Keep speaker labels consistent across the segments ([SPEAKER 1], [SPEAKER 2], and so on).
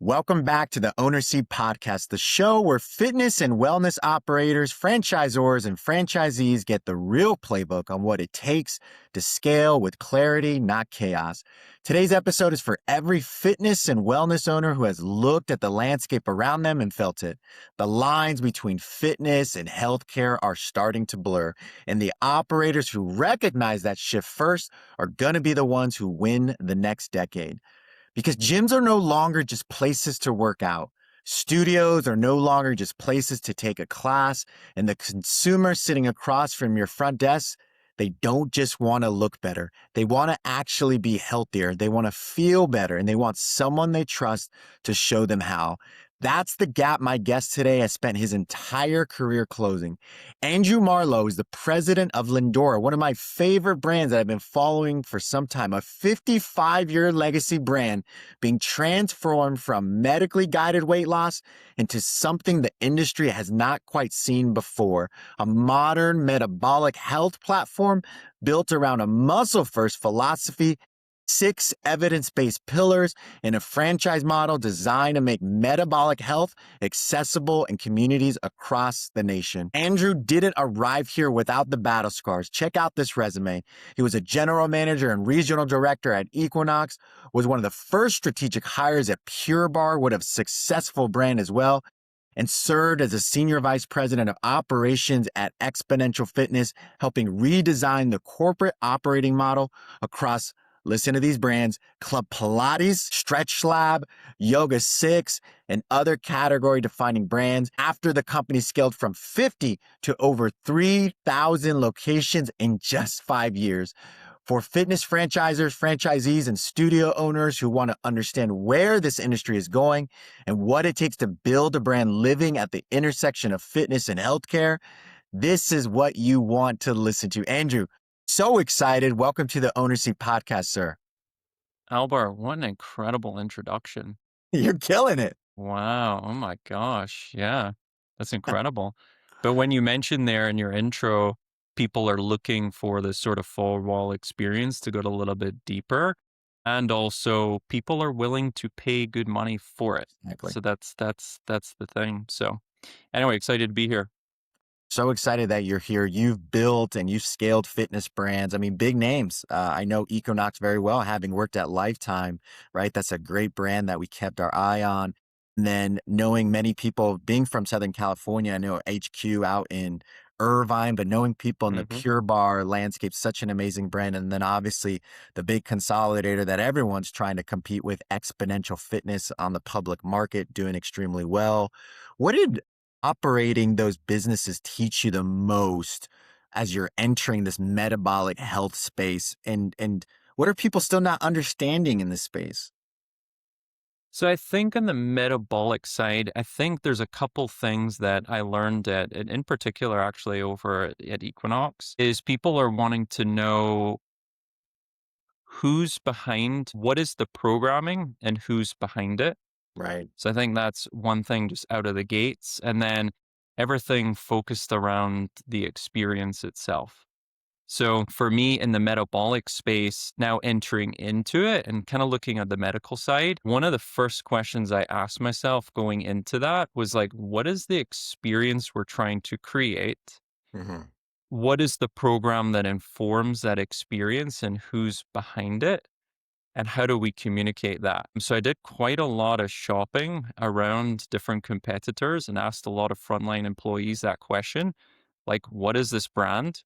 [SPEAKER 1] Welcome back to the Owner Seat Podcast, the show where fitness and wellness operators, franchisors, and franchisees get the real playbook on what it takes to scale with clarity, not chaos. Today's episode is for every fitness and wellness owner who has looked at the landscape around them and felt it. The lines between fitness and healthcare are starting to blur, and the operators who recognize that shift first are going to be the ones who win the next decade. Because gyms are no longer just places to work out. Studios are no longer just places to take a class, and the consumer sitting across from your front desk, they don't just want to look better. They want to actually be healthier. They want to feel better, and they want someone they trust to show them how. That's the gap my guest today has spent his entire career closing. Andrew Marlow is the president of Lindora, one of my favorite brands that I've been following for some time, a 55-year legacy brand being transformed from medically guided weight loss into something the industry has not quite seen before, a modern metabolic health platform built around a muscle-first philosophy, 6 evidence-based pillars, and a franchise model designed to make metabolic health accessible in communities across the nation. Andrew didn't arrive here without the battle scars. Check out this resume. He was a general manager and regional director at Equinox, was one of the first strategic hires at Pure Barre, with a successful brand as well, and served as a senior vice president of operations at Exponential Fitness, helping redesign the corporate operating model across, listen to these brands, Club Pilates, Stretch Lab, Yoga 6, and other category-defining brands after the company scaled from 50 to over 3,000 locations in just 5 years. For fitness franchisors, franchisees, and studio owners who want to understand where this industry is going and what it takes to build a brand living at the intersection of fitness and healthcare, this is what you want to listen to. Andrew, so excited. Welcome to the Owner Seat Podcast, sir.
[SPEAKER 2] Albar, what an incredible introduction.
[SPEAKER 1] You're killing it.
[SPEAKER 2] Wow. Oh my gosh. Yeah, that's incredible. But when you mentioned there in your intro, people are looking for this sort of full wall experience to go a little bit deeper. And also people are willing to pay good money for it.
[SPEAKER 1] Exactly.
[SPEAKER 2] So that's the thing. So anyway, excited to be here.
[SPEAKER 1] So excited that you're here. You've built and you've scaled fitness brands. I mean, big names. I know Equinox very well, having worked at Lifetime, right? That's a great brand that we kept our eye on. And then knowing many people, being from Southern California, I know HQ out in Irvine, but knowing people in the
[SPEAKER 2] hmm
[SPEAKER 1] Pure Barre landscape, such an amazing brand. And then obviously the big consolidator that everyone's trying to compete with, Exponential Fitness, on the public market, doing extremely well. What did operating those businesses teach you the most as you're entering this metabolic health space? And what are people still not understanding in this space?
[SPEAKER 2] So I think on the metabolic side, I think there's a couple things that I learned in particular, actually over at Equinox, is people are wanting to know who's behind, what is the programming and who's behind it.
[SPEAKER 1] Right.
[SPEAKER 2] So I think that's one thing just out of the gates. And then everything focused around the experience itself. So for me in the metabolic space, now entering into it and kind of looking at the medical side, one of the first questions I asked myself going into that was like, what is the experience we're trying to create?
[SPEAKER 1] Mm-hmm.
[SPEAKER 2] What is the program that informs that experience and who's behind it? And how do we communicate that? So I did quite a lot of shopping around different competitors and asked a lot of frontline employees that question, like, what is this brand?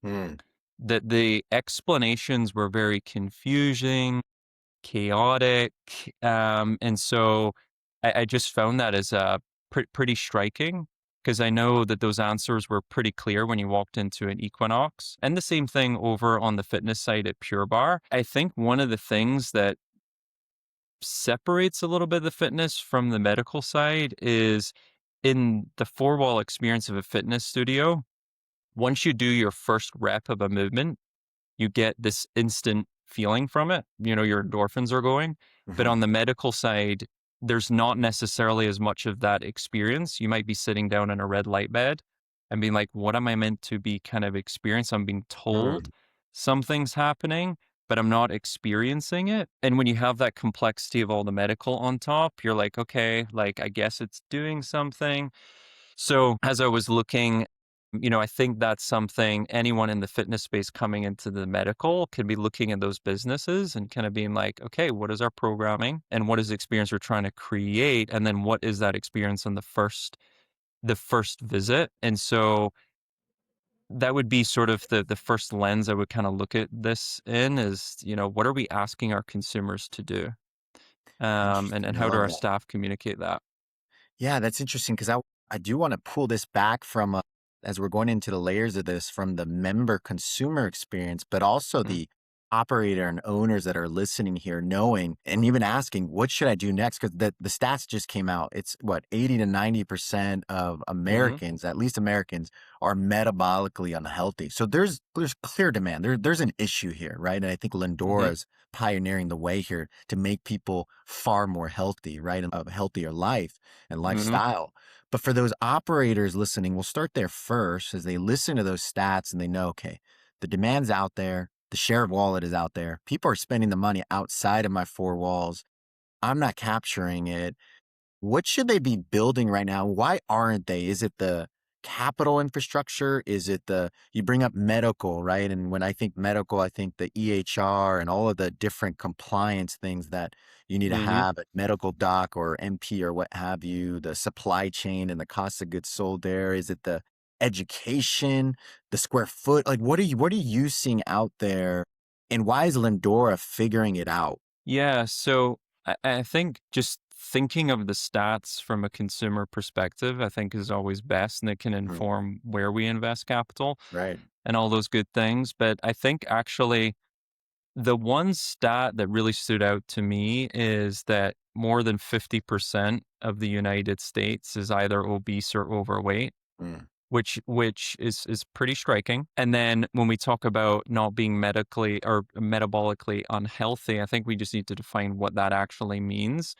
[SPEAKER 1] Mm.
[SPEAKER 2] That the explanations were very confusing, chaotic. And so I just found that as pretty striking because I know that those answers were pretty clear when you walked into an Equinox. And the same thing over on the fitness side at Pure Barre. I think one of the things that separates a little bit of the fitness from the medical side is in the four-wall experience of a fitness studio. Once you do your first rep of a movement, you get this instant feeling from it. You know, your endorphins are going. But
[SPEAKER 1] Mm-hmm.
[SPEAKER 2] on the medical side, there's not necessarily as much of that experience. You might be sitting down in a red light bed and being like, what am I meant to be kind of experience? I'm being told something's happening, but I'm not experiencing it. And when you have that complexity of all the medical on top, you're like, okay, like I guess it's doing something. So as I was looking, I think that's something anyone in the fitness space coming into the medical can be looking at those businesses and kind of being like, okay, what is our programming and what is the experience we're trying to create? And then what is that experience on the first visit? And so that would be sort of the first lens I would kind of look at this in is, what are we asking our consumers to do? And
[SPEAKER 1] Interesting. I
[SPEAKER 2] how do
[SPEAKER 1] love
[SPEAKER 2] our
[SPEAKER 1] that.
[SPEAKER 2] staff communicate that?
[SPEAKER 1] Yeah, that's interesting because I do want to pull this back from as we're going into the layers of this from the member consumer experience, but also
[SPEAKER 2] Mm,
[SPEAKER 1] the operator and owners that are listening here, knowing and even asking, what should I do next? Because the stats just came out. It's what 80 to 90% of
[SPEAKER 2] mhm,
[SPEAKER 1] Americans, at least Americans, are metabolically unhealthy. So there's clear demand. There's an issue here, right? And I think
[SPEAKER 2] mhm,
[SPEAKER 1] Lindora's pioneering the way here to make people far more healthy, right? And a healthier life and
[SPEAKER 2] mhm.
[SPEAKER 1] lifestyle. But for those operators listening, we'll start there first as they listen to those stats and they know, okay, the demand's out there, the share of wallet is out there. People are spending the money outside of my four walls. I'm not capturing it. What should they be building right now? Why aren't they? Is it the capital infrastructure? Is it you bring up medical, right? And when I think medical, I think the EHR and all of the different compliance things that you need to
[SPEAKER 2] Mhm.
[SPEAKER 1] have at medical doc or MP or what have you, the supply chain and the cost of goods sold there. Is it the education, the square foot? Like what are you seeing out there? And why is Lindora figuring it out?
[SPEAKER 2] Yeah, so I think just thinking of the stats from a consumer perspective, I think is always best, and it can
[SPEAKER 1] Mm,
[SPEAKER 2] inform where we invest capital
[SPEAKER 1] right.
[SPEAKER 2] and all those good things. But I think actually the one stat that really stood out to me is that more than 50% of the United States is either obese or overweight.
[SPEAKER 1] Mm,
[SPEAKER 2] Which is pretty striking. And then when we talk about not being medically or metabolically unhealthy, I think we just need to define what that actually means.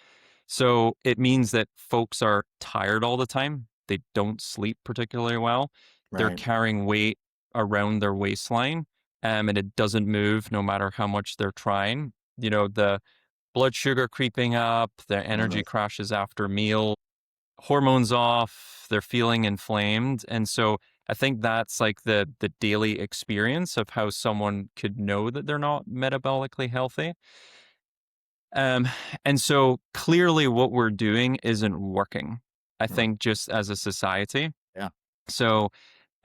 [SPEAKER 2] So it means that folks are tired all the time. They don't sleep particularly well. They're
[SPEAKER 1] right.
[SPEAKER 2] carrying weight around their waistline, and it doesn't move no matter how much they're trying. The blood sugar creeping up, the energy
[SPEAKER 1] Mm,
[SPEAKER 2] crashes after meal, hormones off, they're feeling inflamed. And so I think that's like the daily experience of how someone could know that they're not metabolically healthy. Um, and so clearly what we're doing isn't working, I
[SPEAKER 1] right.
[SPEAKER 2] think, just as a society.
[SPEAKER 1] Yeah.
[SPEAKER 2] So,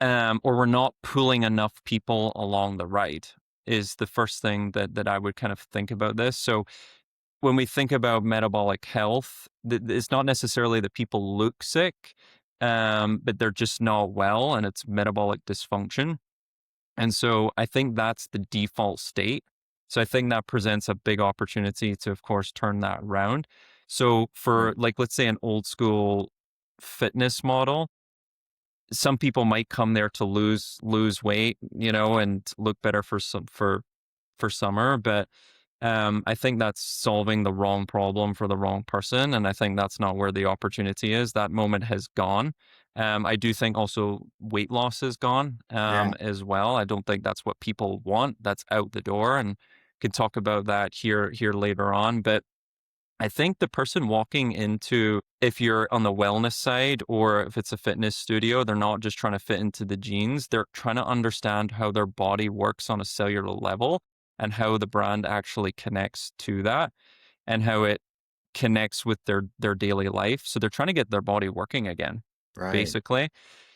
[SPEAKER 2] or we're not pulling enough people along the ride is the first thing that I would kind of think about this. So when we think about metabolic health, it's not necessarily that people look sick, but they're just not well, and it's metabolic dysfunction. And so I think that's the default state. So I think that presents a big opportunity to, of course, turn that around. So for
[SPEAKER 1] Right.
[SPEAKER 2] like, let's say an old school fitness model, some people might come there to lose weight, and look better for summer, but I think that's solving the wrong problem for the wrong person, and I think that's not where the opportunity is. That moment has gone. I do think also weight loss is gone
[SPEAKER 1] Yeah.
[SPEAKER 2] as well. I don't think that's what people want. That's out the door, and can talk about that here later on. But I think the person walking into, if you're on the wellness side or if it's a fitness studio, they're not just trying to fit into the jeans. They're trying to understand how their body works on a cellular level and how the brand actually connects to that and how it connects with their daily life. So they're trying to get their body working again,
[SPEAKER 1] Right.
[SPEAKER 2] basically.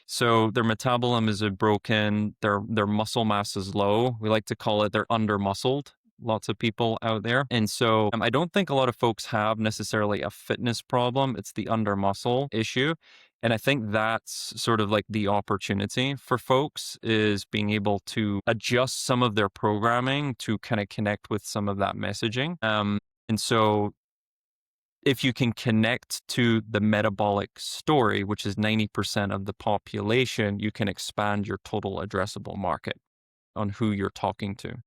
[SPEAKER 2] So their metabolism is broken, their muscle mass is low. We like to call it they're under muscled. Lots of people out there. And so I don't think a lot of folks have necessarily a fitness problem. It's the under muscle issue. And I think that's sort of like the opportunity for folks is being able to adjust some of their programming to kind of connect with some of that messaging. And so if you can connect to the metabolic story, which is 90% of the population, you can expand your total addressable market on who you're talking to.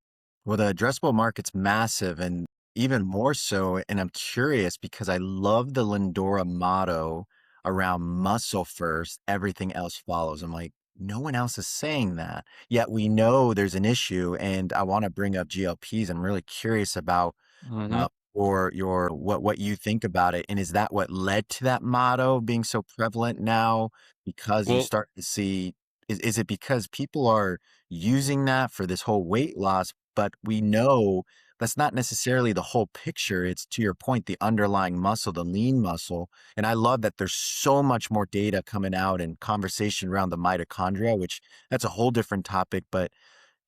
[SPEAKER 1] Well, the addressable market's massive and even more so. And I'm curious because I love the Lindora motto around muscle first, everything else follows. I'm like, no one else is saying that. Yet we know there's an issue, and I want to bring up GLPs. I'm really curious about
[SPEAKER 2] Mhm.
[SPEAKER 1] uh, or your what you think about it. And is that what led to that motto being so prevalent now? Because you
[SPEAKER 2] Well,
[SPEAKER 1] start to see, is it because people are using that for this whole weight loss? But we know that's not necessarily the whole picture. It's, to your point, the underlying muscle, the lean muscle. And I love that there's so much more data coming out and conversation around the mitochondria, which that's a whole different topic. But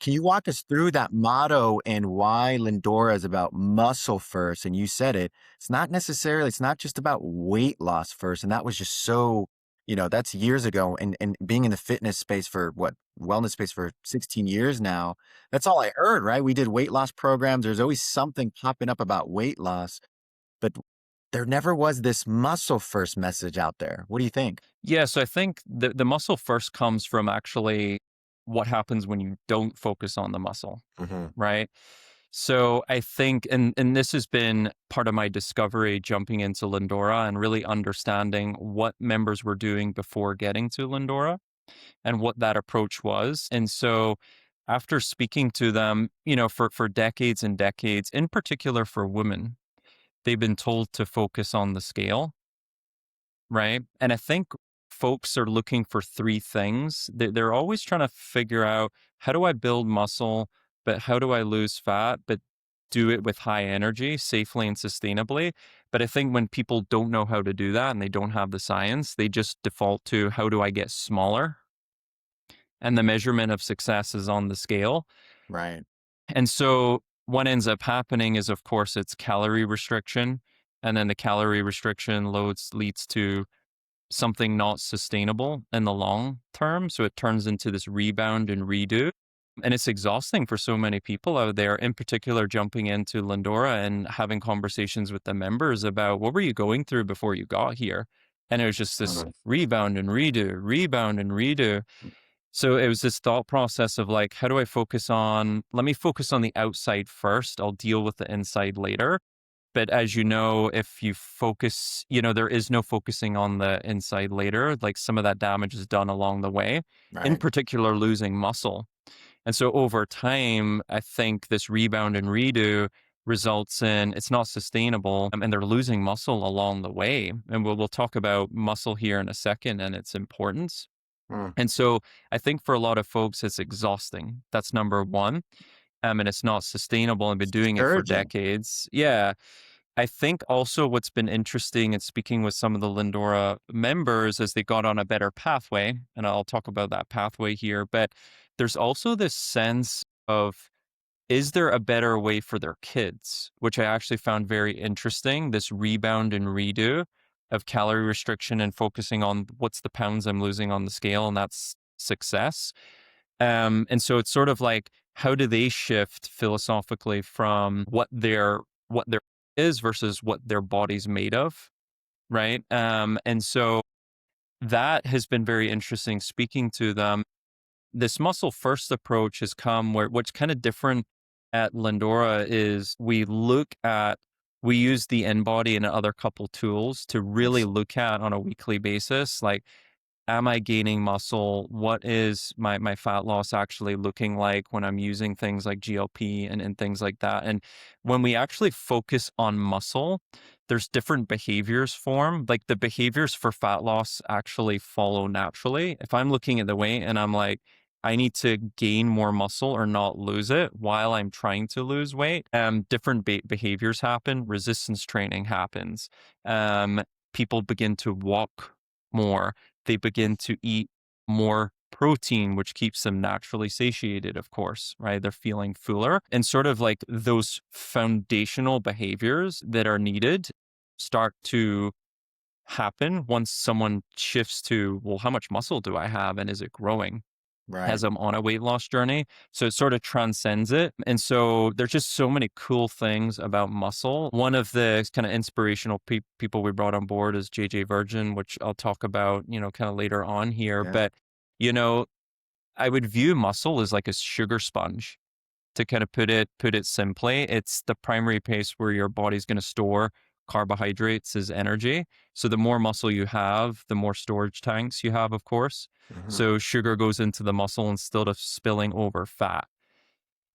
[SPEAKER 1] can you walk us through that motto and why Lindora is about muscle first? And you said it, it's not just about weight loss first. And that was just so, that's years ago. And being in the fitness space for wellness space for 16 years now, that's all I heard, right? We did weight loss programs. There's always something popping up about weight loss, but there never was this muscle first message out there. What do you think?
[SPEAKER 2] yeah, so I think the muscle first comes from actually what happens when you don't focus on the muscle,
[SPEAKER 1] Hmm.
[SPEAKER 2] right? So I think, and this has been part of my discovery jumping into Lindora and really understanding what members were doing before getting to Lindora and what that approach was. And so after speaking to them, for decades and decades, in particular for women, they've been told to focus on the scale, right? And I think folks are looking for three things. They're always trying to figure out, how do I build muscle, but how do I lose fat, but do it with high energy, safely and sustainably. But I think when people don't know how to do that and they don't have the science, they just default to, how do I get smaller? And the measurement of success is on the scale.
[SPEAKER 1] Right.
[SPEAKER 2] And so what ends up happening is, of course, it's calorie restriction. And then the calorie restriction loads leads to something not sustainable in the long term. So it turns into this rebound and redo. And it's exhausting for so many people out there, in particular, jumping into Lindora and having conversations with the members about, what were you going through before you got here? And it was just this
[SPEAKER 1] Mhm.
[SPEAKER 2] rebound and redo, rebound and redo. So it was this thought process of like, how do I let me focus on the outside first. I'll deal with the inside later. But as you know, if you focus, there is no focusing on the inside later. Like, some of that damage is done along the way, in
[SPEAKER 1] Right.
[SPEAKER 2] particular, losing muscle. And so over time, I think this rebound and redo results in, it's not sustainable, and they're losing muscle along the way. And we'll talk about muscle here in a second and its importance.
[SPEAKER 1] Mm.
[SPEAKER 2] And so I think for a lot of folks, it's exhausting. That's number one. And it's not sustainable, and been doing it for
[SPEAKER 1] Discouraging.
[SPEAKER 2] decades. Yeah. I think also what's been interesting in speaking with some of the Lindora members as they got on a better pathway, and I'll talk about that pathway here, but there's also this sense of, is there a better way for their kids? Which I actually found very interesting, this rebound and redo of calorie restriction and focusing on what's the pounds I'm losing on the scale, and that's success. And so it's sort of like, how do they shift philosophically from what their is versus what their body's made of, right? And so that has been very interesting speaking to them. This muscle first approach has come where, what's kind of different at Lindora is, we use the N body and other couple tools to really
[SPEAKER 1] Nice.
[SPEAKER 2] look at on a weekly basis, like, am I gaining muscle? What is my fat loss actually looking like when I'm using things like GLP and things like that? And when we actually focus on muscle, there's different behaviors form. Like, the behaviors for fat loss actually follow naturally. If I'm looking at the weight and I'm like, I need to gain more muscle or not lose it while I'm trying to lose weight, different behaviors happen. Resistance training happens. Um, People begin to walk more. They begin to eat more protein, which keeps them naturally satiated, of course, right? They're feeling fuller. And sort of like those foundational behaviors that are needed start to happen once someone shifts to, well, how much muscle do I have? And is it growing
[SPEAKER 1] Right.
[SPEAKER 2] as I'm on a weight loss journey? So it sort of transcends it. And so there's just so many cool things about muscle. One of the kind of inspirational people we brought on board is JJ Virgin, which I'll talk about, kind of later on here.
[SPEAKER 1] Yeah.
[SPEAKER 2] But, you know, I would view muscle as like a sugar sponge. To kind of put it simply, it's the primary place where your body's going to store carbohydrates as energy. So the more muscle you have, the more storage tanks you have, of course.
[SPEAKER 1] Hmm.
[SPEAKER 2] So sugar goes into the muscle instead of spilling over fat.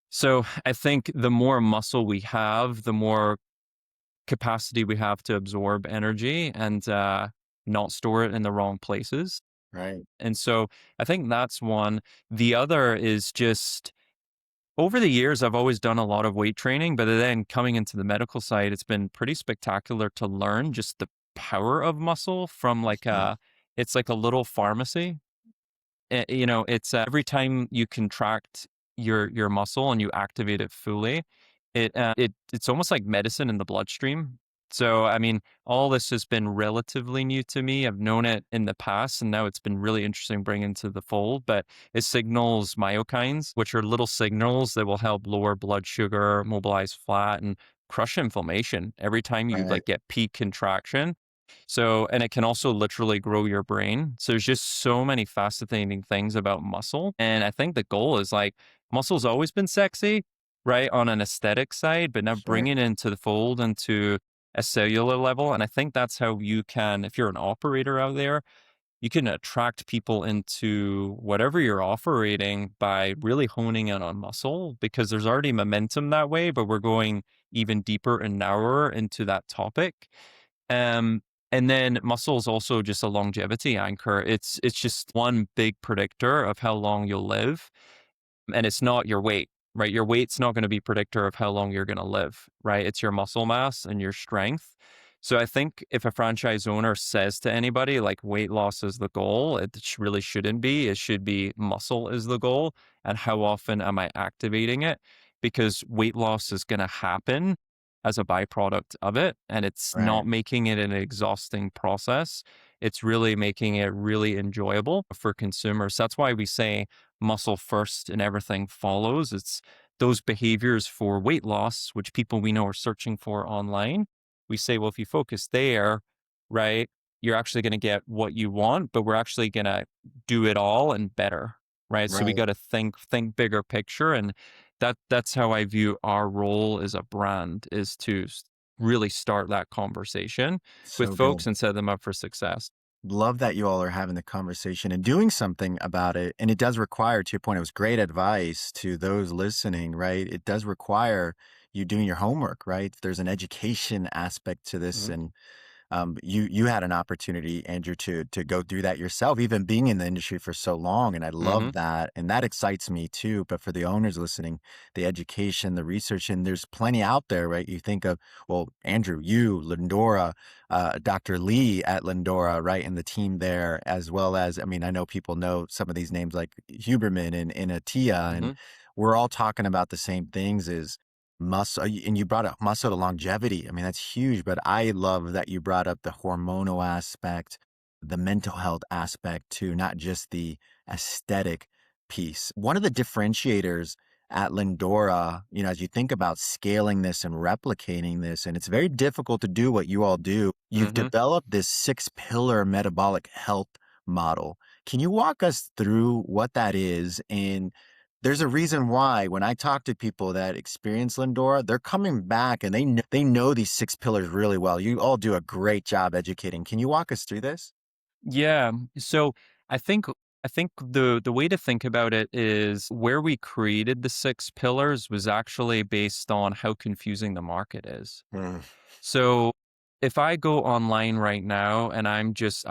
[SPEAKER 2] So I think the more muscle we have, the more capacity we have to absorb energy and not store it in the wrong places.
[SPEAKER 1] Right.
[SPEAKER 2] And so I think that's one. The other is just over the years, I've always done a lot of weight training, but then coming into the medical side, it's been pretty spectacular to learn just the power of muscle from
[SPEAKER 1] Mhm.
[SPEAKER 2] it's like a little pharmacy. You know, it's every time you contract your muscle and you activate it fully, it's almost like medicine in the bloodstream. So, I mean, all this has been relatively new to me. I've known it in the past, and now it's been really interesting bringing to the fold. But it signals myokines, which are little signals that will help lower blood sugar, mobilize fat, and crush inflammation every time you
[SPEAKER 1] Right.
[SPEAKER 2] like get peak contraction. So, and it can also literally grow your brain. So there's just so many fascinating things about muscle. And I think the goal is like muscle's always been sexy, right? On an aesthetic side, but now
[SPEAKER 1] Sure.
[SPEAKER 2] bringing it into the fold into a cellular level. And I think that's how you can, if you're an operator out there, you can attract people into whatever you're operating by really honing in on muscle because there's already momentum that way, but we're going even deeper and narrower into that topic. Um, and then muscle is also just a longevity anchor. It's just one big predictor of how long you'll live, and it's not your weight, right? Your weight's not going to be predictor of how long you're going to live, right? It's your muscle mass and your strength. So I think if a franchise owner says to anybody like weight loss is the goal, it really shouldn't be. It should be muscle is the goal, and how often am I activating it? Because weight loss is going to happen as a byproduct of it, and it's
[SPEAKER 1] Right.
[SPEAKER 2] not making it an exhausting process. It's really making it really enjoyable for consumers. That's why we say muscle first and everything follows. It's those behaviors for weight loss, which people we know are searching for online. We say, well, if you focus there, right, you're actually going to get what you want, but we're actually going to do it all and better, right? So we
[SPEAKER 1] Right.
[SPEAKER 2] got to think bigger picture, and that's how I view our role as a brand is to really start that conversation with
[SPEAKER 1] So
[SPEAKER 2] folks
[SPEAKER 1] good.
[SPEAKER 2] and set them up for success.
[SPEAKER 1] Love that you all are having the conversation and doing something about it. And it does require, to your point, it was great advice to those listening, right? It does require you doing your homework, right? There's an education aspect to this,
[SPEAKER 2] Mhm.
[SPEAKER 1] and you had an opportunity, Andrew, to go through that yourself, even being in the industry for so long, and I love
[SPEAKER 2] Mhm.
[SPEAKER 1] that, and that excites me too. But for the owners listening, the education, the research, and there's plenty out there, right? You think of, well, Andrew, you, Lindora, Dr. Lee at Lindora, right, and the team there, as well as, I mean, I know people know some of these names like Huberman and Atia, and
[SPEAKER 2] Mhm.
[SPEAKER 1] we're all talking about the same things. Is muscle, and you brought up muscle to longevity. I mean, that's huge, but I love that you brought up the hormonal aspect, the mental health aspect too, not just the aesthetic piece. One of the differentiators at Lindora, as you think about scaling this and replicating this, and it's very difficult to do what you all do, you've
[SPEAKER 2] Mhm.
[SPEAKER 1] developed this 6 pillar metabolic health model. Can you walk us through what that is? And there's a reason why when I talk to people that experience Lindora, they're coming back and they know these 6 pillars really well. You all do a great job educating. Can you walk us through this?
[SPEAKER 2] Yeah. So I think I think the way to think about it is where we created the six pillars was actually based on how confusing the market is.
[SPEAKER 1] Mm,
[SPEAKER 2] So if I go online right now and I just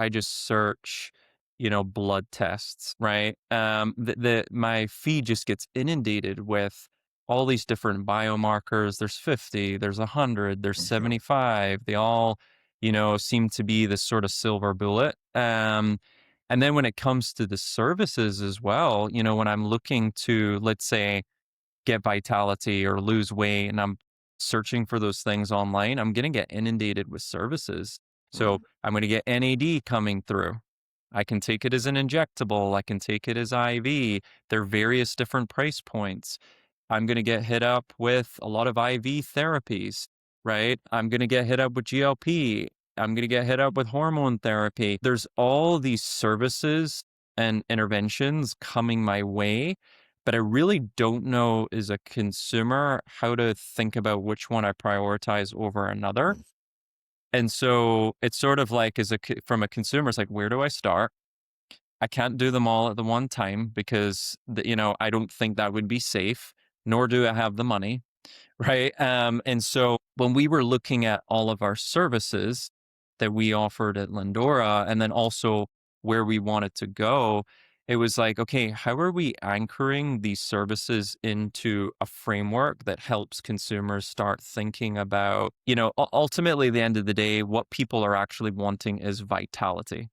[SPEAKER 2] search, blood tests, right? My feed just gets inundated with all these different biomarkers. There's 50, there's 100, there's
[SPEAKER 1] mhm,
[SPEAKER 2] 75. They all, seem to be this sort of silver bullet. And then when it comes to the services as well, when I'm looking to, let's say, get vitality or lose weight and I'm searching for those things online, I'm going to get inundated with services. So
[SPEAKER 1] mm,
[SPEAKER 2] I'm going to get NAD coming through. I can take it as an injectable. I can take it as IV. There are various different price points. I'm going to get hit up with a lot of IV therapies, right? I'm going to get hit up with GLP. I'm going to get hit up with hormone therapy. There's all these services and interventions coming my way, but I really don't know as a consumer how to think about which one I prioritize over another.
[SPEAKER 1] mm.
[SPEAKER 2] And so it's sort of like from a consumer, it's like, where do I start? I can't do them all at the one time because I don't think that would be safe, nor do I have the money. Right. And so when we were looking at all of our services that we offered at Lindora and then also where we wanted to go, it was like, okay, how are we anchoring these services into a framework that helps consumers start thinking about, ultimately, at the end of the day, what people are actually wanting is vitality.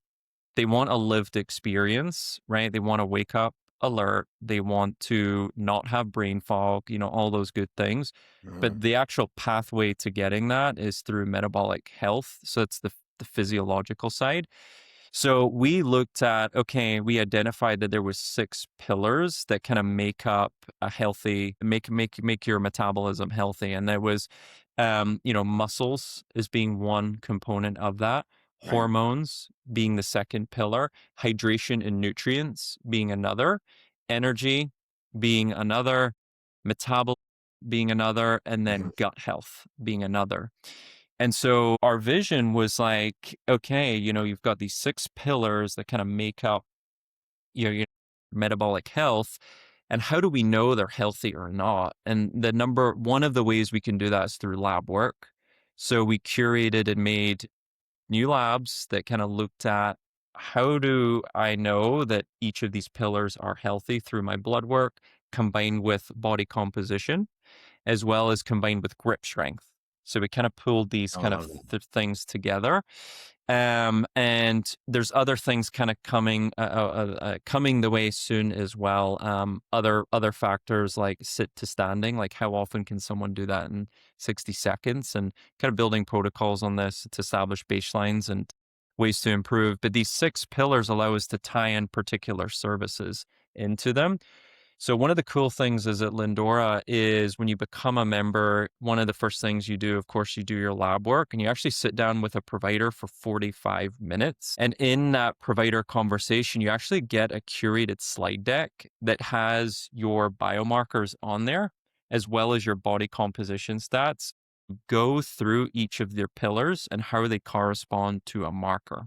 [SPEAKER 2] They want a lived experience, right? They want to wake up alert. They want to not have brain fog, all those good things.
[SPEAKER 1] Mhm.
[SPEAKER 2] But the actual pathway to getting that is through metabolic health. So it's the physiological side. So we looked at, okay, we identified that there was 6 pillars that kind of make up a healthy, make your metabolism healthy. And there was, muscles as being one component of that,
[SPEAKER 1] Right.
[SPEAKER 2] hormones being the second pillar, hydration and nutrients being another, energy being another, metabolism being another, and
[SPEAKER 1] Mhm.
[SPEAKER 2] then gut health being another. And so our vision was like, okay, you've got these 6 pillars that kind of make up your metabolic health. And how do we know they're healthy or not? And one of the ways we can do that is through lab work. So we curated and made new labs that kind of looked at how do I know that each of these pillars are healthy through my blood work combined with body composition as well as combined with grip strength. So we kind of pulled these
[SPEAKER 1] I
[SPEAKER 2] kind of
[SPEAKER 1] love it.
[SPEAKER 2] things together. And there's other things kind of coming the way soon as well. Other factors like sit to standing, like how often can someone do that in 60 seconds, and kind of building protocols on this to establish baselines and ways to improve. But these 6 pillars allow us to tie in particular services into them. So one of the cool things is at Lindora is when you become a member, one of the first things you do, of course, you do your lab work and you actually sit down with a provider for 45 minutes. And in that provider conversation, you actually get a curated slide deck that has your biomarkers on there, as well as your body composition stats. Go through each of their pillars and how they correspond to a marker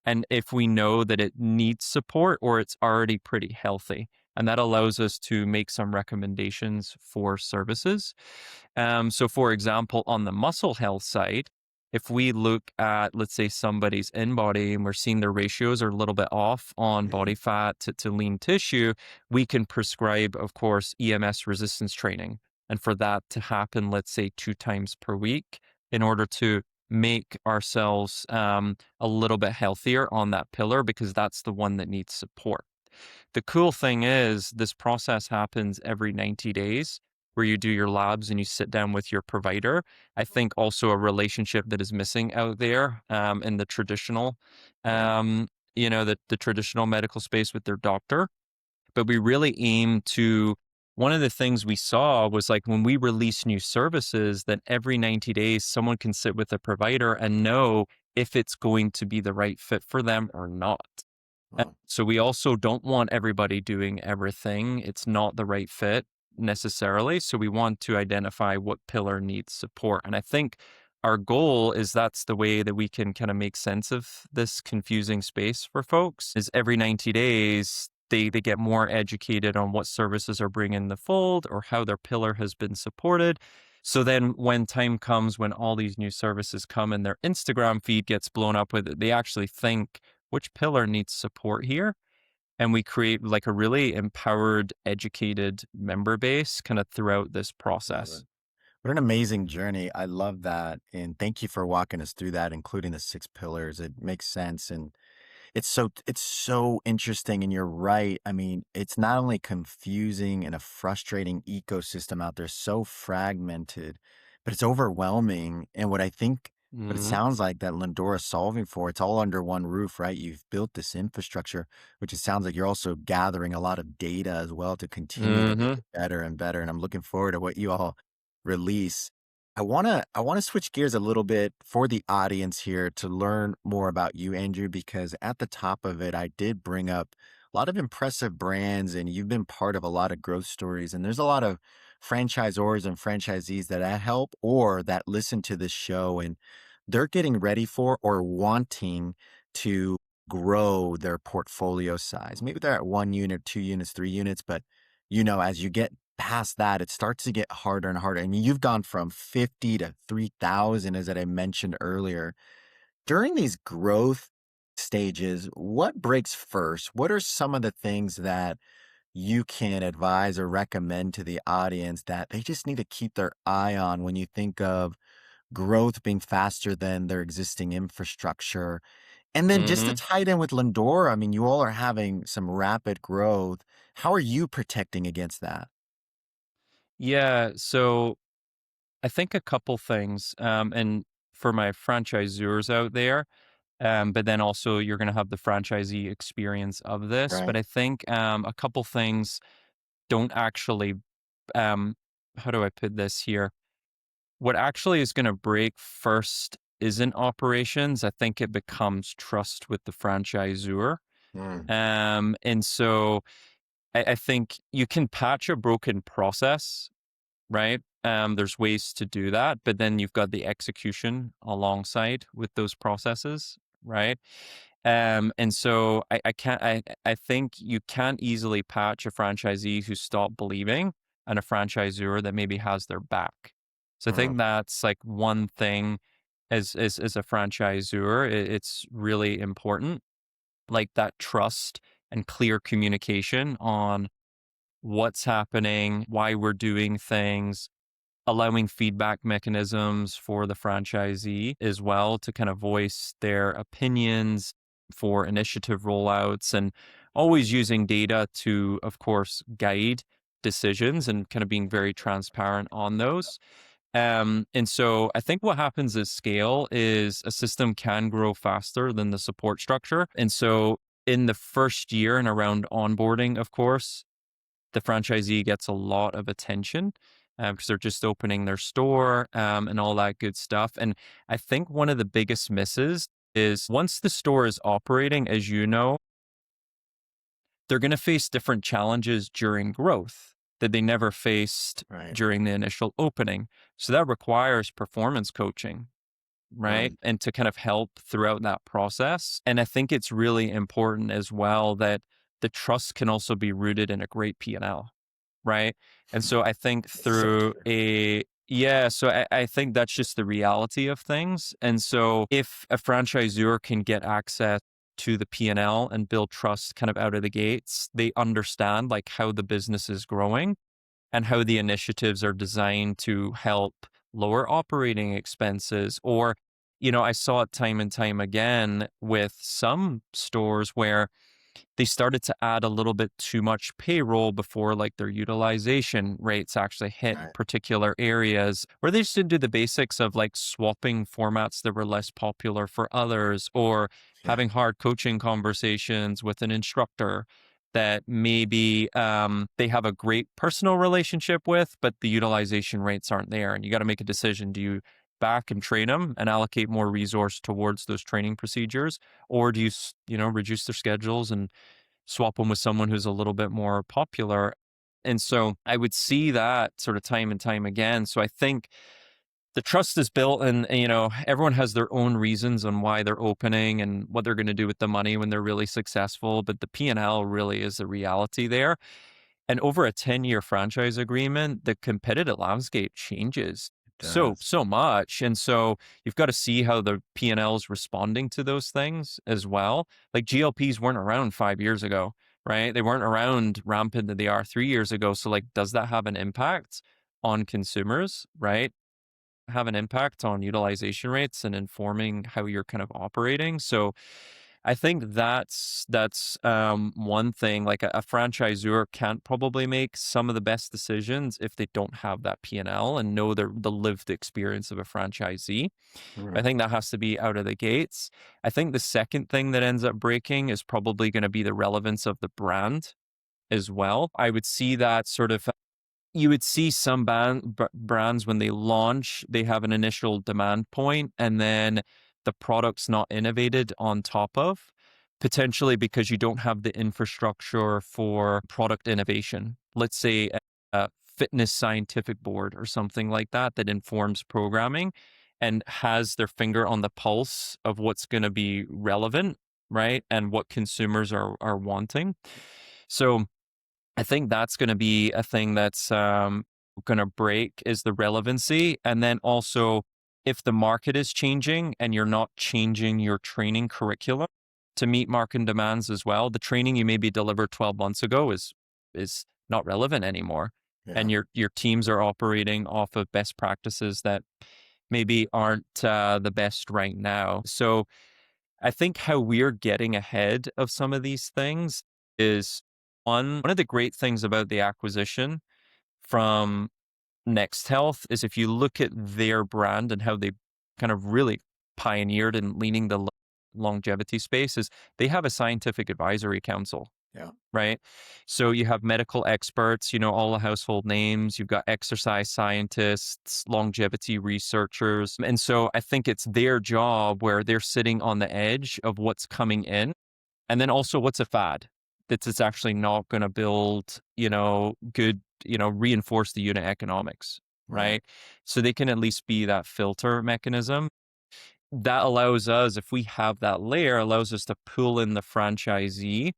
[SPEAKER 2] and if we know that it needs support or it's already pretty healthy. And that allows us to make some recommendations for services. So, for example, on the muscle health side, if we look at, let's say, somebody's in body and we're seeing their ratios are a little bit off on
[SPEAKER 1] Mhm.
[SPEAKER 2] body fat to lean tissue, we can prescribe, of course, EMS resistance training. And for that to happen, let's say 2 times per week in order to make ourselves a little bit healthier on that pillar because that's the one that needs support. The cool thing is this process happens every 90 days where you do your labs and you sit down with your provider. I think also a relationship that is missing out there in the traditional,
[SPEAKER 1] Right.
[SPEAKER 2] the traditional medical space with their doctor. But we really aim to one of the things we saw was like when we release new services, that every 90 days, someone can sit with a provider and know if it's going to be the right fit for them or not.
[SPEAKER 1] Wow.
[SPEAKER 2] So we also don't want everybody doing everything. It's not the right fit necessarily. So we want to identify what pillar needs support. And I think our goal is that's the way that we can kind of make sense of this confusing space for folks is every 90 days they get more educated on what services are bringing the fold or how their pillar has been supported. So then when time comes when all these new services come and their Instagram feed gets blown up with it, they actually think which pillar needs support here? And we create like a really empowered, educated member base kind of throughout this
[SPEAKER 1] Love it.
[SPEAKER 2] process.
[SPEAKER 1] What an amazing journey. I love that. And thank you for walking us through that, including the 6 pillars. It makes sense. And it's so interesting, and you're right. I mean, it's not only confusing and a frustrating ecosystem out there, so fragmented, but it's overwhelming. And what it
[SPEAKER 2] Mhm.
[SPEAKER 1] sounds like that Lindora's solving for, it's all under one roof, right? You've built this infrastructure, which it sounds like you're also gathering a lot of data as well to continue to make
[SPEAKER 2] Mhm.
[SPEAKER 1] it better and better. And I'm looking forward to what you all release. I wanna switch gears a little bit for the audience here to learn more about you, Andrew, because at the top of it, I did bring up a lot of impressive brands and you've been part of a lot of growth stories. And there's a lot of franchisors and franchisees that I help or that listen to this show. And they're getting ready for or wanting to grow their portfolio size. Maybe they're at 1 unit, 2 units, 3 units, but as you get past that, it starts to get harder and harder. I mean, you've gone from 50 to 3,000, as that I mentioned earlier. During these growth stages, what breaks first? What are some of the things that you can advise or recommend to the audience that they just need to keep their eye on when you think of growth being faster than their existing infrastructure? And then just to
[SPEAKER 2] Mhm.
[SPEAKER 1] tie it in with Lindora, I mean, you all are having some rapid growth. How are you protecting against that?
[SPEAKER 2] Yeah, so I think a couple things, and for my franchisors out there, but then also you're gonna have the franchisee experience of this, but
[SPEAKER 1] Right.
[SPEAKER 2] I think, a couple things don't actually, um how do I put this here? What actually is gonna break first isn't operations, I think it becomes trust with the franchisor,
[SPEAKER 1] Mm,
[SPEAKER 2] and so I think you can patch a broken process, right? There's ways to do that, but then you've got the execution alongside with those processes, right? And so I can't I think you can't easily patch a franchisee who stopped believing and a franchisor that maybe has their back. So I
[SPEAKER 1] mm,
[SPEAKER 2] think that's like one thing as a franchisor, it's really important, like that trust and clear communication on what's happening, why we're doing things, allowing feedback mechanisms for the franchisee as well to kind of voice their opinions for initiative rollouts, and always using data to, of course, guide decisions and kind of being very transparent on those. And so I think what happens is scale is a system can grow faster than the support structure. And so in the first year and around onboarding, of course, the franchisee gets a lot of attention because they're just opening their store and all that good stuff. And I think one of the biggest misses is once the store is operating, as you know, they're going to face different challenges during growth that they never faced
[SPEAKER 1] right.
[SPEAKER 2] during the initial opening. So that requires performance coaching, right?
[SPEAKER 1] Mm,
[SPEAKER 2] And to kind of help throughout that process. And I think it's really important as well that the trust can also be rooted in a great P&L, right? And so I think
[SPEAKER 1] so
[SPEAKER 2] through
[SPEAKER 1] true.
[SPEAKER 2] I think that's just the reality of things. And so if a franchisor can get access to the P&L and build trust kind of out of the gates, they understand like how the business is growing and how the initiatives are designed to help lower operating expenses. Or, I saw it time and time again with some stores where they started to add a little bit too much payroll before like their utilization rates actually hit
[SPEAKER 1] Right.
[SPEAKER 2] particular areas, where they just didn't do the basics of like swapping formats that were less popular for others, or
[SPEAKER 1] Yeah.
[SPEAKER 2] having hard coaching conversations with an instructor that maybe they have a great personal relationship with, but the utilization rates aren't there. And you got to make a decision. Do you back and train them and allocate more resource towards those training procedures? Or do you, reduce their schedules and swap them with someone who's a little bit more popular? And so I would see that sort of time and time again. So I think the trust is built, and everyone has their own reasons on why they're opening and what they're going to do with the money when they're really successful, but the P&L really is the reality there. And over a 10-year franchise agreement, the competitive landscape changes
[SPEAKER 1] It
[SPEAKER 2] so
[SPEAKER 1] does.
[SPEAKER 2] so much. And so you've got to see how the P&L is responding to those things as well. Like GLPs weren't around 5 years ago, right? They weren't around rampant that they are 3 years ago. So like, does that have an impact on consumers, right? Have an impact on utilization rates and informing how you're kind of operating. So I think that's one thing. Like a franchisor can't probably make some of the best decisions if they don't have that P&L and know the lived experience of a franchisee. I
[SPEAKER 1] Mm,
[SPEAKER 2] think that has to be out of the gates. I think the second thing that ends up breaking is probably going to be the relevance of the brand as well. I would see that sort of, you would see some brands when they launch, they have an initial demand point, and then the product's not innovated on top of, potentially because you don't have the infrastructure for product innovation. Let's say a fitness scientific board or something like that that informs programming. and has their finger on the pulse of what's going to be relevant, right? And what consumers are wanting. So I think that's going to be a thing that's going to break is the relevancy. And then also, if the market is changing and you're not changing your training curriculum to meet market demands as well, the training you maybe delivered 12 months ago is not relevant anymore.
[SPEAKER 1] Yeah.
[SPEAKER 2] And your teams are operating off of best practices that maybe aren't the best right now. So I think how we're getting ahead of some of these things is one of the great things about the acquisition from Next Health is if you look at their brand and how they kind of really pioneered in leaning the longevity space is they have a scientific advisory council,
[SPEAKER 1] Yeah.
[SPEAKER 2] right? So you have medical experts, all the household names, you've got exercise scientists, longevity researchers. And so I think it's their job where they're sitting on the edge of what's coming in. And then also what's a fad that's it's actually not going to build, good, reinforce the unit economics,
[SPEAKER 1] Right.
[SPEAKER 2] right? So they can at least be that filter mechanism that allows us, if we have that layer, allows us to pull in the franchisee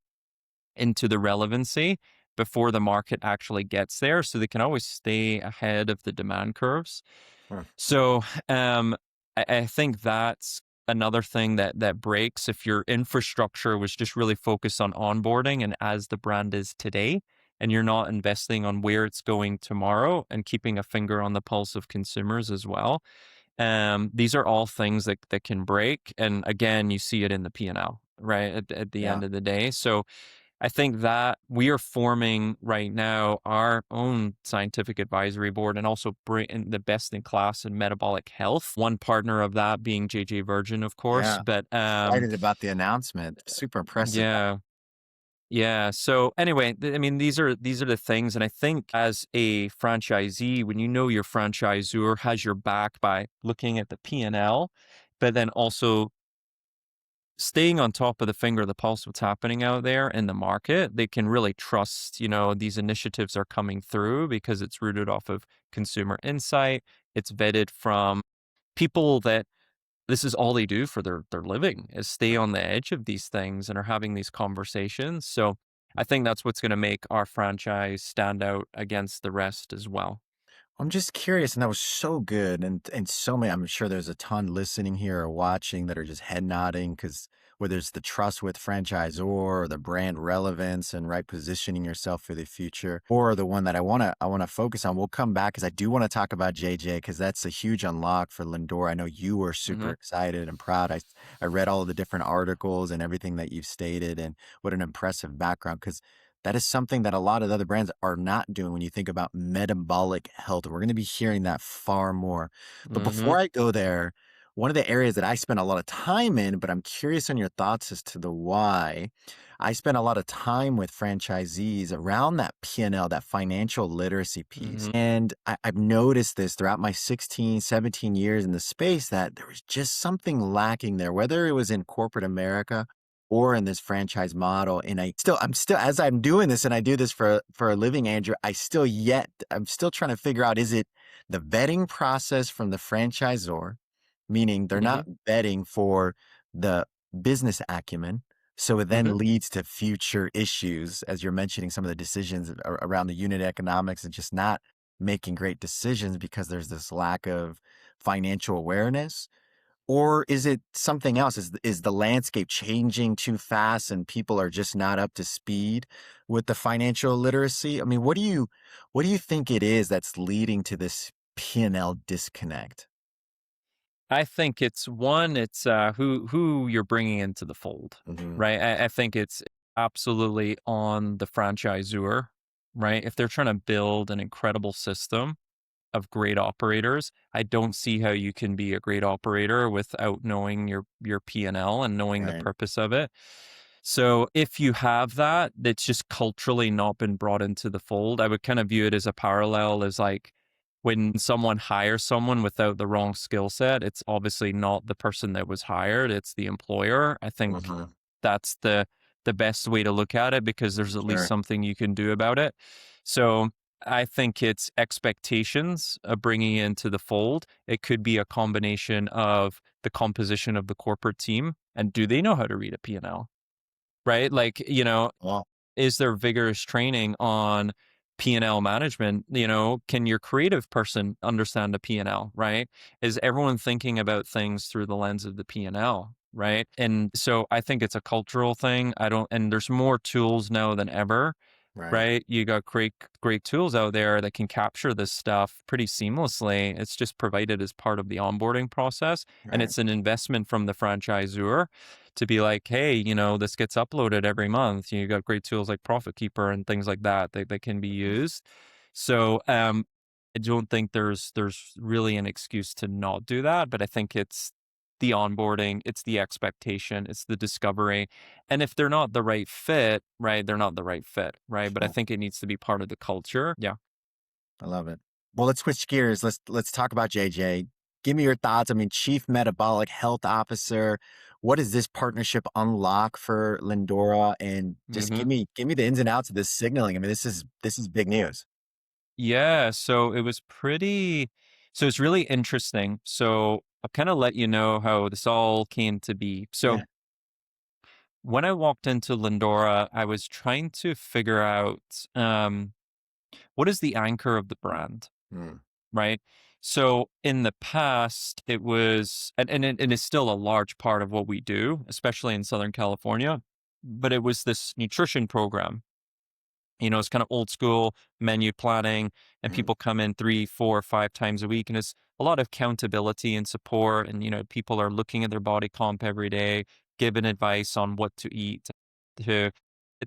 [SPEAKER 2] into the relevancy before the market actually gets there, so they can always stay ahead of the demand curves.
[SPEAKER 1] Huh.
[SPEAKER 2] So I think that's another thing that breaks if your infrastructure was just really focused on onboarding and as the brand is today, and you're not investing on where it's going tomorrow and keeping a finger on the pulse of consumers as well. These are all things that can break. And again, you see it in the P&L, right? At the
[SPEAKER 1] Yeah.
[SPEAKER 2] end of the day. So I think that we are forming right now our own scientific advisory board and also bring in the best in class in metabolic health. One partner of that being JJ Virgin, of course.
[SPEAKER 1] Yeah.
[SPEAKER 2] But
[SPEAKER 1] Excited about the announcement. Super impressive.
[SPEAKER 2] yeah, yeah. So anyway, I mean, these are the things, and I think as a franchisee, when you know your franchisor has your back by looking at the P&L, but then also staying on top of the finger of the pulse of what's happening out there in the market, they can really trust, these initiatives are coming through because it's rooted off of consumer insight. It's vetted from people that this is all they do for their living is stay on the edge of these things and are having these conversations. So I think that's what's going to make our franchise stand out against the rest as well.
[SPEAKER 1] I'm just curious, and that was so good, and so many. I'm sure there's a ton listening here or watching that are just head nodding because whether it's the trust with franchisor or the brand relevance and right positioning yourself for the future, or the one that I wanna focus on. We'll come back because I do want to talk about JJ because that's a huge unlock for Lindora. I know you were super
[SPEAKER 2] Hmm.
[SPEAKER 1] excited and proud. I read all of the different articles and everything that you've stated, and what an impressive background because that is something that a lot of the other brands are not doing when you think about metabolic health. We're going to be hearing that far more. But
[SPEAKER 2] Hmm.
[SPEAKER 1] before I go there, one of the areas that I spend a lot of time in, but I'm curious on your thoughts as to the why. I spend a lot of time with franchisees around that P&L, that financial literacy piece.
[SPEAKER 2] Hmm.
[SPEAKER 1] And I've noticed this throughout my 16, 17 years in the space that there was just something lacking there, whether it was in corporate America or in this franchise model. And I'm still, as I'm doing this and I do this for a living, Andrew, I'm still trying to figure out, is it the vetting process from the franchisor, meaning they're
[SPEAKER 2] Hmm.
[SPEAKER 1] not vetting for the business acumen. So it
[SPEAKER 2] Hmm.
[SPEAKER 1] then leads to future issues, as you're mentioning some of the decisions around the unit economics and just not making great decisions because there's this lack of financial awareness. Or is it something else? Is the landscape changing too fast and people are just not up to speed with the financial literacy? I mean, what do you think it is that's leading to this P&L disconnect?
[SPEAKER 2] I think it's one, it's who you're bringing into the fold,
[SPEAKER 1] Hmm.
[SPEAKER 2] right? I think it's absolutely on the franchisor, right? If they're trying to build an incredible system of great operators, I don't see how you can be a great operator without knowing your P&L and L and knowing the
[SPEAKER 1] Right.
[SPEAKER 2] purpose of it. So if you have that, that's just culturally not been brought into the fold. I would kind of view it as a parallel as like when someone hires someone without the wrong skill set, it's obviously not the person that was hired, it's the employer. I think
[SPEAKER 1] Hmm.
[SPEAKER 2] that's the best way to look at it because there's at least
[SPEAKER 1] Sure.
[SPEAKER 2] something you can do about it. So I think it's expectations of bringing into the fold. It could be a combination of the composition of the corporate team and do they know how to read a P&L, right? Like,
[SPEAKER 1] Well,
[SPEAKER 2] is there vigorous training on P&L management? Can your creative person understand a P&L, right? Is everyone thinking about things through the lens of the P&L, right? And so I think it's a cultural thing. And there's more tools now than ever,
[SPEAKER 1] right,
[SPEAKER 2] right? You got great tools out there that can capture this stuff pretty seamlessly. It's just provided as part of the onboarding process, and
[SPEAKER 1] right.
[SPEAKER 2] it's an investment from the franchisor to be like, hey, this gets uploaded every month. You got great tools like Profit Keeper and things like that that can be
[SPEAKER 1] Mm.
[SPEAKER 2] used. So I don't think there's really an excuse to not do that, but I think it's the onboarding, it's the expectation, it's the discovery. And if they're not the right fit, right, they're not the right fit, right? But I
[SPEAKER 1] Sure.
[SPEAKER 2] think it needs to be part of the culture. Yeah.
[SPEAKER 1] I love it. Well, let's switch gears. Let's talk about JJ. Give me your thoughts. I mean, Chief Metabolic Health Officer. What does this partnership unlock for Lindora? And just
[SPEAKER 2] hmm
[SPEAKER 1] give me the ins and outs of this signaling. I mean, this is big news.
[SPEAKER 2] Yeah. So it's really interesting. So I'll kind of let you know how this all came to be. So
[SPEAKER 1] Yeah.
[SPEAKER 2] when I walked into Lindora, I was trying to figure out what is the anchor of the brand,
[SPEAKER 1] Mm,
[SPEAKER 2] right? So in the past, it was, and it's still a large part of what we do, especially in Southern California, but it was this nutrition program. It's kind of old school menu planning, and
[SPEAKER 1] mm,
[SPEAKER 2] people come in 3, 4, 5 times a week, and it's a lot of accountability and support. And people are looking at their body comp every day, giving advice on what to eat to hit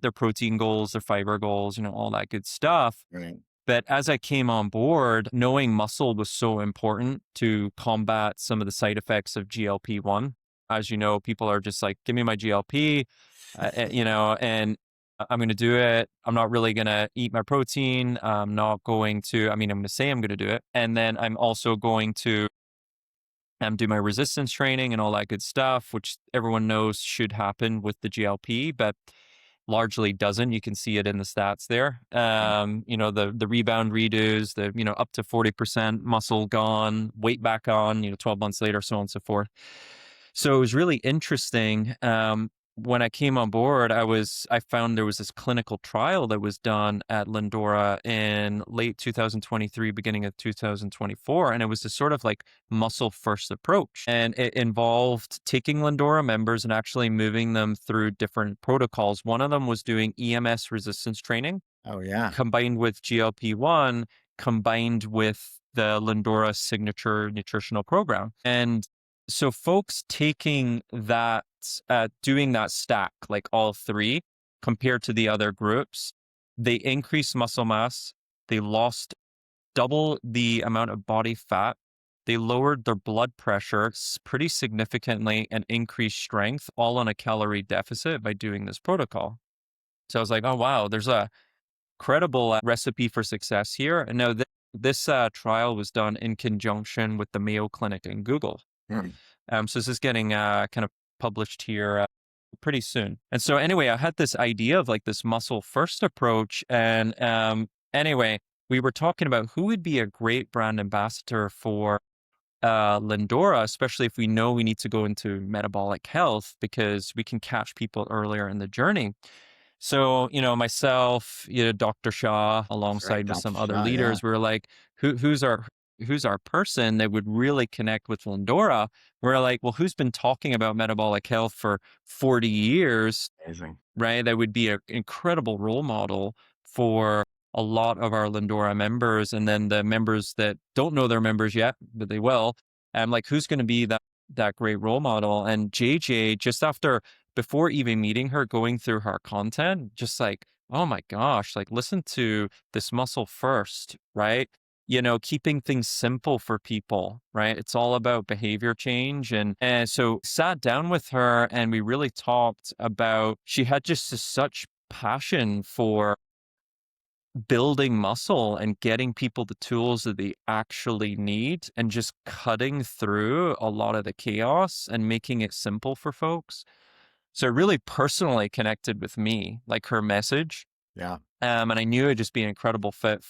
[SPEAKER 2] their protein goals, their fiber goals, all that good stuff.
[SPEAKER 1] right.
[SPEAKER 2] But as I came on board, knowing muscle was so important to combat some of the side effects of GLP-1. As you know, people are just like, give me my GLP, and I'm going to do it. I'm not really going to eat my protein. I'm not going to, I mean, I'm going to say I'm going to do it. And then I'm also going to do my resistance training and all that good stuff, which everyone knows should happen with the GLP, but largely doesn't. You can see it in the stats there. The rebound redos, up to 40% muscle gone, weight back on, 12 months later, so on and so forth. So it was really interesting. When I came on board, I found there was this clinical trial that was done at Lindora in late 2023, beginning of 2024, and it was this sort of like muscle first approach, and it involved taking Lindora members and actually moving them through different protocols. One of them was doing EMS resistance training
[SPEAKER 1] Oh yeah.
[SPEAKER 2] combined with GLP-1, combined with the Lindora signature nutritional program. And so folks taking that, doing that stack, like all three, compared to the other groups, they increased muscle mass, they lost double the amount of body fat, they lowered their blood pressure pretty significantly and increased strength, all on a calorie deficit by doing this protocol. So I was like, oh, wow, there's a credible recipe for success here. And now this trial was done in conjunction with the Mayo Clinic and Google.
[SPEAKER 1] Mm,
[SPEAKER 2] So this is getting kind of published here pretty soon. And so anyway, I had this idea of like this muscle first approach. And anyway, we were talking about who would be a great brand ambassador for Lindora, especially if we know we need to go into metabolic health because we can catch people earlier in the journey. So, myself, Dr. Shaw,
[SPEAKER 1] that's right.
[SPEAKER 2] alongside with
[SPEAKER 1] Dr.
[SPEAKER 2] some other
[SPEAKER 1] Shah, yeah.
[SPEAKER 2] leaders, we were like, who's our person that would really connect with Lindora? We're like, well, who's been talking about metabolic health for 40 years,
[SPEAKER 1] Amazing.
[SPEAKER 2] right? That would be an incredible role model for a lot of our Lindora members. And then the members that don't know they're members yet, but they will. And like, who's going to be that great role model? And JJ, just before even meeting her, going through her content, just like, oh my gosh, like listen to this muscle first, right? Keeping things simple for people, right? It's all about behavior change. And so sat down with her and we really talked about, she had just such passion for building muscle and getting people the tools that they actually need and just cutting through a lot of the chaos and making it simple for folks. So it really personally connected with me, like her message.
[SPEAKER 1] Yeah.
[SPEAKER 2] And I knew it'd just be an incredible fit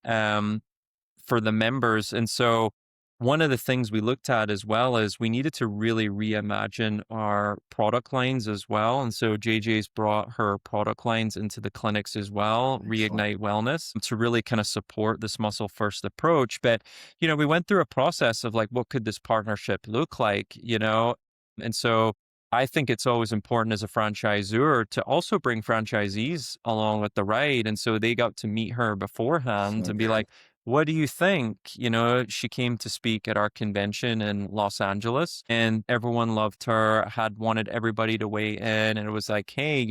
[SPEAKER 2] um, for the members. And so one of the things we looked at as well is we needed to really reimagine our product lines as well. And so JJ's brought her product lines into the clinics as well,
[SPEAKER 1] Excellent.
[SPEAKER 2] Reignite Wellness, to really kind of support this muscle first approach. But, we went through a process of like, what could this partnership look like, And so I think it's always important as a franchisor to also bring franchisees along with the ride. And so they got to meet her beforehand
[SPEAKER 1] So
[SPEAKER 2] and be
[SPEAKER 1] good.
[SPEAKER 2] like, what do you think? She came to speak at our convention in Los Angeles and everyone loved her, had wanted everybody to weigh in. And it was like, hey,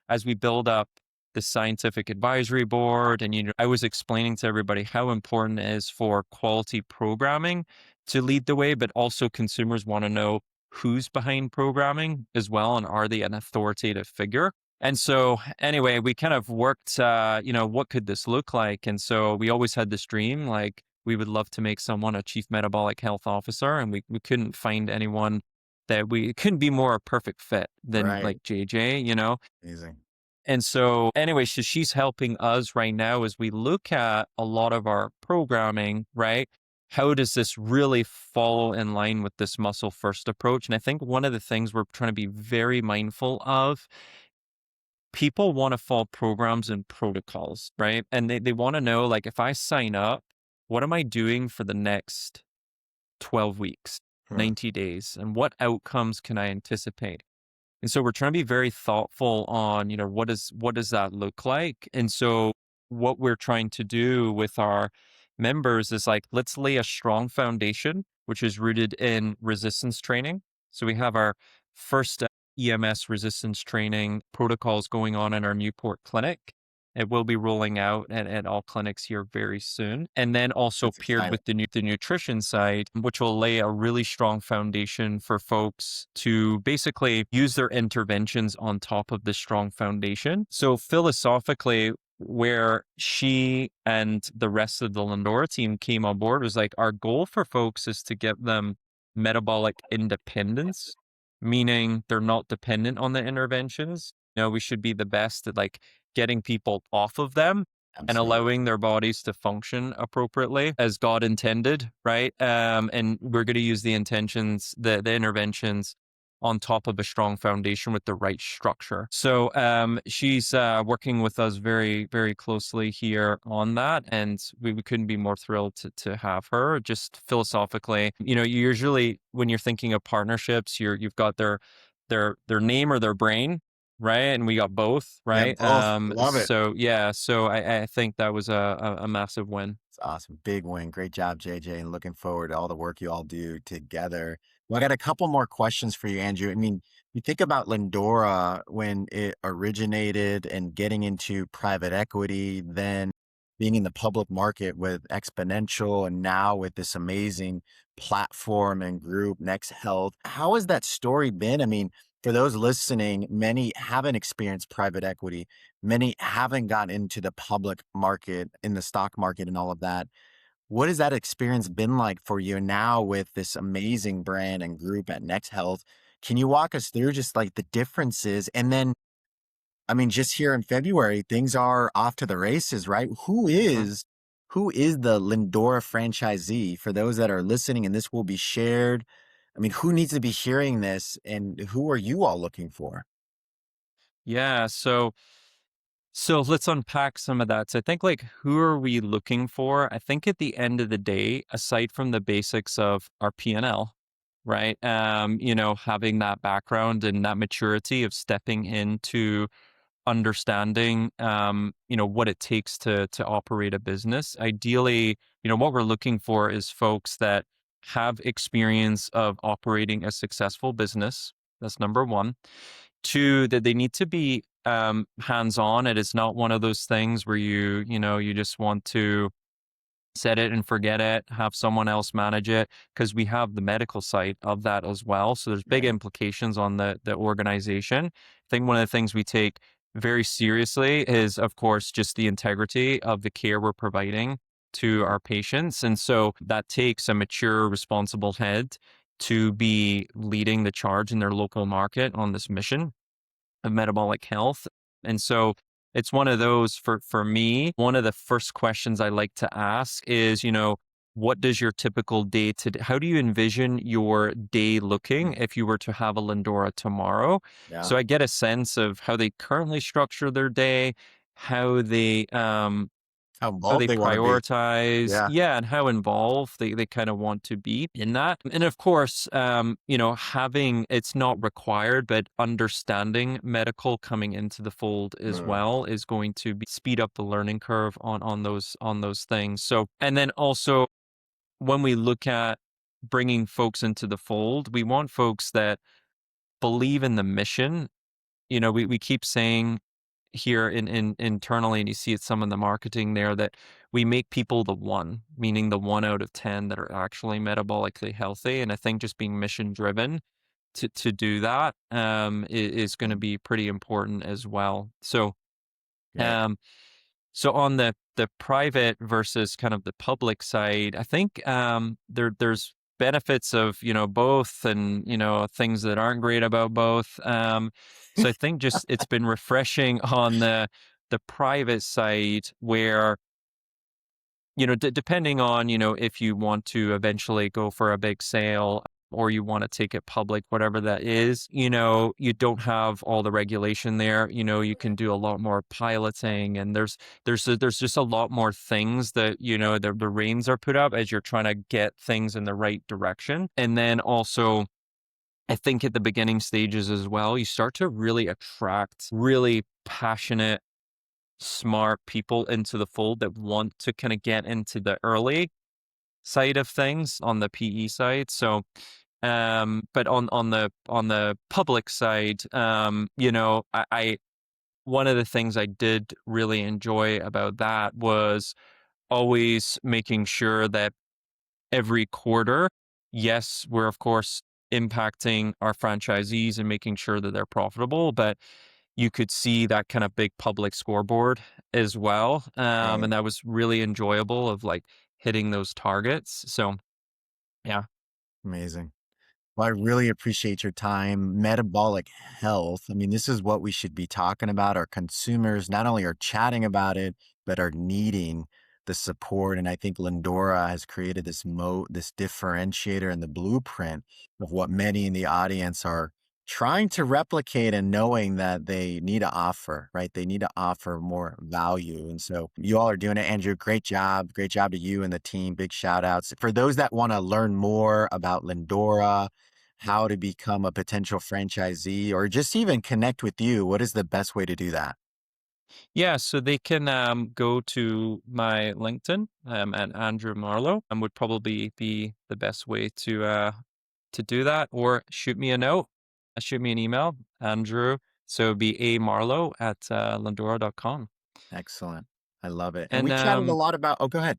[SPEAKER 2] as we build up the scientific advisory board, and, I was explaining to everybody how important it is for quality programming to lead the way, but also consumers want to know who's behind programming as well. And are they an authoritative figure? And so anyway, we kind of worked, what could this look like? And so we always had this dream, like we would love to make someone a chief metabolic health officer. And we couldn't find anyone that we couldn't be more a perfect fit than
[SPEAKER 1] Right.
[SPEAKER 2] like JJ,
[SPEAKER 1] Amazing.
[SPEAKER 2] And so anyway, so she's helping us right now as we look at a lot of our programming, right? How does this really fall in line with this muscle first approach? And I think one of the things we're trying to be very mindful of, people want to follow programs and protocols, right? And they want to know, like, if I sign up, what am I doing for the next 12 weeks,
[SPEAKER 1] Hmm.
[SPEAKER 2] 90 days? And what outcomes can I anticipate? And so we're trying to be very thoughtful on, what does that look like? And so what we're trying to do with our members is like, let's lay a strong foundation, which is rooted in resistance training. So we have our first EMS resistance training protocols going on in our Newport clinic. It will be rolling out at all clinics here very soon. And then also
[SPEAKER 1] That's
[SPEAKER 2] paired
[SPEAKER 1] exciting.
[SPEAKER 2] with the nutrition side, which will lay a really strong foundation for folks to basically use their interventions on top of this strong foundation. So philosophically, where she and the rest of the Lindora team came on board was like, our goal for folks is to get them metabolic independence, meaning they're not dependent on the interventions. We should be the best at like getting people off of them and
[SPEAKER 1] Absolutely.
[SPEAKER 2] allowing their bodies to function appropriately as God intended, right? And we're going to use the interventions on top of a strong foundation with the right structure. So she's working with us very, very closely here on that, and we couldn't be more thrilled to have her. Just philosophically, usually when you're thinking of partnerships, you've got their name or their brain, right? And we got both,
[SPEAKER 1] Yeah,
[SPEAKER 2] right?
[SPEAKER 1] both. Love it.
[SPEAKER 2] So yeah, so I think that was a massive win.
[SPEAKER 1] It's awesome. Big win. Great job, JJ, and looking forward to all the work you all do together. Well, I got a couple more questions for you, Andrew. I mean, you think about Lindora when it originated and getting into private equity, then being in the public market with Exponential, and now with this amazing platform and group, Next Health. How has that story been? I mean, for those listening, many haven't experienced private equity. Many haven't gotten into the public market, in the stock market and all of that. What has that experience been like for you now with this amazing brand and group at Next Health? Can you walk us through just like the differences? And then, I mean, just here in February, things are off to the races, right? Who is the Lindora franchisee for those that are listening, and this will be shared? I mean, who needs to be hearing this, and who are you all looking for?
[SPEAKER 2] Yeah, so let's unpack some of that. So I think like, who are we looking for? I think at the end of the day, aside from the basics of our P&L, right? Having that background and that maturity of stepping into understanding, what it takes to operate a business. Ideally, what we're looking for is folks that have experience of operating a successful business. That's number one. Two, that they need to be hands-on. It is not one of those things where you just want to set it and forget it, have someone else manage it, because we have the medical side of that as well. So there's big
[SPEAKER 1] Right.
[SPEAKER 2] implications on the organization. I think one of the things we take very seriously is, of course, just the integrity of the care we're providing to our patients. And so that takes a mature, responsible head to be leading the charge in their local market on this mission of metabolic health. And so it's one of those for me, one of the first questions I like to ask is, what does your typical day to how do you envision your day looking
[SPEAKER 1] Mm,
[SPEAKER 2] if you were to have a Lindora tomorrow?
[SPEAKER 1] yeah.
[SPEAKER 2] So I get a sense of how they currently structure their day, how they
[SPEAKER 1] How
[SPEAKER 2] how
[SPEAKER 1] involved
[SPEAKER 2] they
[SPEAKER 1] they want to be.
[SPEAKER 2] prioritize,
[SPEAKER 1] Yeah.
[SPEAKER 2] yeah, and how involved they kind of want to be in that. And of course, having it's not required, but understanding medical coming into the fold as
[SPEAKER 1] Mm,
[SPEAKER 2] well is going to speed up the learning curve on those things. So, and then also when we look at bringing folks into the fold, we want folks that believe in the mission. We keep saying here in internally, and you see it some in the marketing there, that we make people the one, meaning the 1 out of 10 that are actually metabolically healthy. And I think just being mission driven to do that is going to
[SPEAKER 1] mm,
[SPEAKER 2] be pretty important as well. So
[SPEAKER 1] great.
[SPEAKER 2] um, so on the private versus kind of the public side, I think there's benefits of both, and things that aren't great about both. So I think just it's been refreshing on the private side where depending on, if you want to eventually go for a big sale or you want to take it public, whatever that is, you don't have all the regulation there. You can do a lot more piloting, and there's just a lot more things that, the reins are put up as you're trying to get things in the right direction. And then also, I think at the beginning stages as well, you start to really attract really passionate, smart people into the fold that want to kind of get into the early side of things on the PE side. So, but on the public side, I one of the things I did really enjoy about that was always making sure that every quarter, yes, we're of course impacting our franchisees and making sure that they're profitable, but you could see that kind of big public scoreboard as well.
[SPEAKER 1] Right.
[SPEAKER 2] And that was really enjoyable of like hitting those targets. So yeah.
[SPEAKER 1] Amazing. Well, I really appreciate your time. Metabolic health. I mean, this is what we should be talking about. Our consumers not only are chatting about it, but are needing the support. And I think Lindora has created this this differentiator and the blueprint of what many in the audience are trying to replicate and knowing that they need to offer, right? They need to offer more value. And so you all are doing it, Andrew. Great job. Great job to you and the team. Big shout outs. For those that want to learn more about Lindora, how to become a potential franchisee, or just even connect with you, what is the best way to do that?
[SPEAKER 2] Yeah. So they can go to my LinkedIn at Andrew Marlow, and would probably be the best way to do that, or shoot me a note, shoot me an email, Andrew. So it'd be a Marlow at Lindora.com.
[SPEAKER 1] Excellent. I love it. And
[SPEAKER 2] And
[SPEAKER 1] we chatted a lot about, oh, go ahead.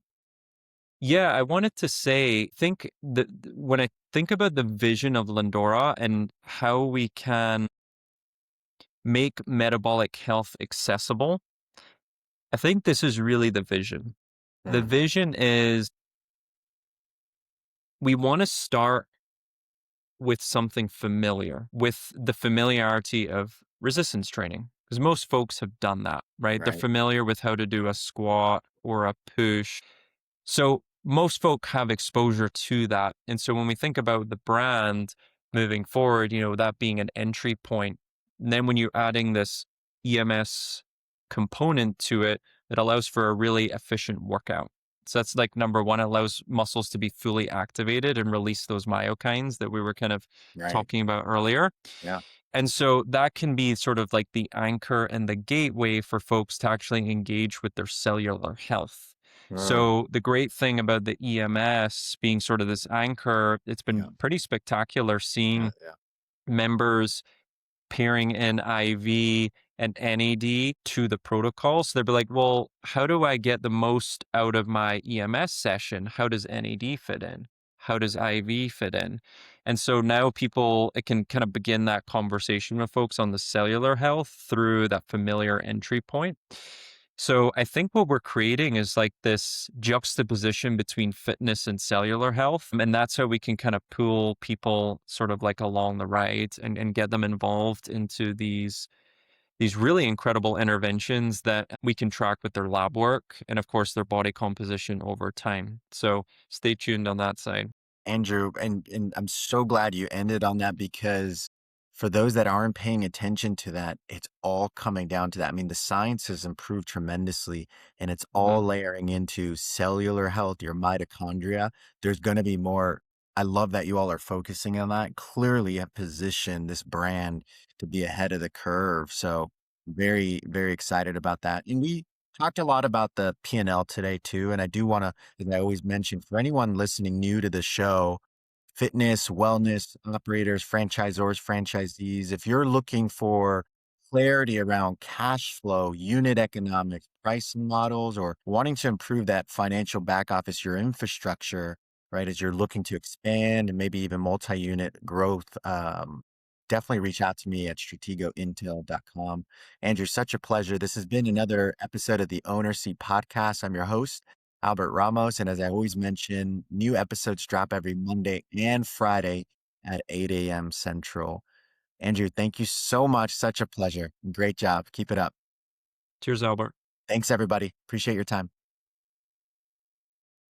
[SPEAKER 2] yeah, I wanted to say, think that when I think about the vision of Lindora and how we can make metabolic health accessible, I think this is really the vision. The
[SPEAKER 1] Mm,
[SPEAKER 2] vision is we want to start with something familiar, with the familiarity of resistance training, because most folks have done that, right? They're
[SPEAKER 1] right.
[SPEAKER 2] familiar with how to do a squat or a push. So most folk have exposure to that. And so when we think about the brand moving forward, that being an entry point, and then when you're adding this EMS component to it, it allows for a really efficient workout. So that's like number one, it allows muscles to be fully activated and release those myokines that we were kind of
[SPEAKER 1] Right.
[SPEAKER 2] talking about earlier.
[SPEAKER 1] Yeah.
[SPEAKER 2] And so that can be sort of like the anchor and the gateway for folks to actually engage with their cellular health.
[SPEAKER 1] Mm,
[SPEAKER 2] So the great thing about the EMS being sort of this anchor, it's
[SPEAKER 1] yeah.
[SPEAKER 2] been pretty spectacular
[SPEAKER 1] Yeah.
[SPEAKER 2] seeing
[SPEAKER 1] Yeah.
[SPEAKER 2] members pairing in IV and NAD to the protocol. So they'd be like, well, how do I get the most out of my EMS session? How does NAD fit in? How does IV fit in? And so now it can kind of begin that conversation with folks on the cellular health through that familiar entry point. So I think what we're creating is like this juxtaposition between fitness and cellular health. And that's how we can kind of pull people sort of like along the ride and get them involved into these these really incredible interventions that we can track with their lab work and, of course, their body composition over time. So stay tuned on that side.
[SPEAKER 1] Andrew, and I'm so glad you ended on that because for those that aren't paying attention to that, it's all coming down to that. I mean, the science has improved tremendously and it's all
[SPEAKER 2] Mhm.
[SPEAKER 1] layering into cellular health, your mitochondria. There's going to be more. I love that you all are focusing on that. Clearly, you have positioned this brand to be ahead of the curve. So, very, very excited about that. And we talked a lot about the P&L today too. And I do want to, as I always mention, for anyone listening new to the show, fitness, wellness operators, franchisors, franchisees, if you're looking for clarity around cash flow, unit economics, pricing models, or wanting to improve that financial back office, your infrastructure, right, as you're looking to expand and maybe even multi-unit growth, definitely reach out to me at strategointel.com. Andrew, such a pleasure. This has been another episode of the Owner Seat Podcast. I'm your host, Albert Ramos. And as I always mention, new episodes drop every Monday and Friday at 8 a.m. Central. Andrew, thank you so much. Such a pleasure. Great job. Keep it up.
[SPEAKER 2] Cheers, Albert.
[SPEAKER 1] Thanks, everybody. Appreciate your time.